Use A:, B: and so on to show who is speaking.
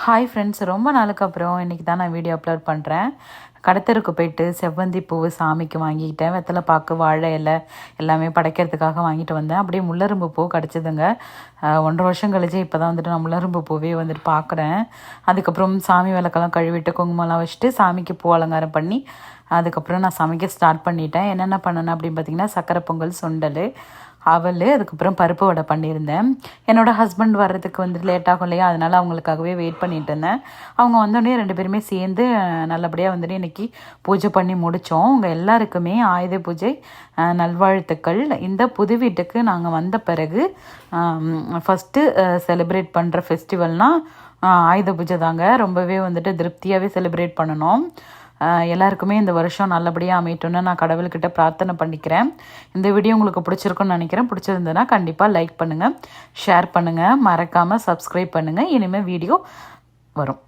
A: Hi friends, ரொம்ப நாளுக்கு அப்புறம் இன்றைக்கி தான் நான் வீடியோ அப்லோட் பண்ணுறேன். கடத்தருக்கு போயிட்டு செவ்வந்தி பூவு சாமிக்கு வாங்கிக்கிட்டேன். வெத்தலை பாக்கு, வாழை இலை எல்லாமே படைக்கிறதுக்காக வாங்கிட்டு வந்தேன். அப்படியே முள்ளரும்பு பூ கிடச்சிதுங்க. 1.5 வருஷம் கழிச்சு இப்போ தான் வந்துட்டு நான் முள்ளரும்பு பூவே வந்துட்டு பார்க்குறேன். அதுக்கப்புறம் சாமி விளக்கெல்லாம் கழுவிட்டு குங்குமம்லாம் வச்சுட்டு சாமிக்கு பூ அலங்காரம் பண்ணி அதுக்கப்புறம் நான் சமைக்க ஸ்டார்ட் பண்ணிட்டேன். என்னென்ன பண்ணேன் அப்படின்னு பார்த்தீங்கன்னா, சக்கரை பொங்கல், சுண்டல், அவல், அதுக்கப்புறம் பருப்பு வடை பண்ணியிருந்தேன். என்னோடய ஹஸ்பண்ட் வர்றதுக்கு வந்துட்டு லேட் ஆகும் இல்லையா, அதனால் அவங்களுக்காகவே வெயிட் பண்ணிட்டு இருந்தேன். அவங்க வந்தோடனே 2 பேருமே சேர்ந்து நல்லபடியாக வந்துட்டு இன்றைக்கி பூஜை பண்ணி முடித்தோம். உங்கள் எல்லாருக்குமே ஆயுத பூஜை நல்வாழ்த்துக்கள். இந்த புது வீட்டுக்கு நாங்கள் வந்த பிறகு ஃபஸ்ட்டு செலிப்ரேட் பண்ணுற ஃபெஸ்டிவல்னால் ஆயுத பூஜை தாங்க. ரொம்பவே வந்துட்டு திருப்தியாகவே செலிப்ரேட் பண்ணணும். எல்லாருக்குமே இந்த வருஷம் நல்லபடியாக அமையட்டும்னு நான் கடவுள்கிட்ட பிரார்த்தனை பண்ணிக்கிறேன். இந்த வீடியோ உங்களுக்கு பிடிச்சிருக்குன்னு நினைக்கிறேன். பிடிச்சிருந்ததுன்னா கண்டிப்பாக லைக் பண்ணுங்கள், ஷேர் பண்ணுங்கள், மறக்காமல் சப்ஸ்கிரைப் பண்ணுங்கள். இனிமேல் வீடியோ வரும்.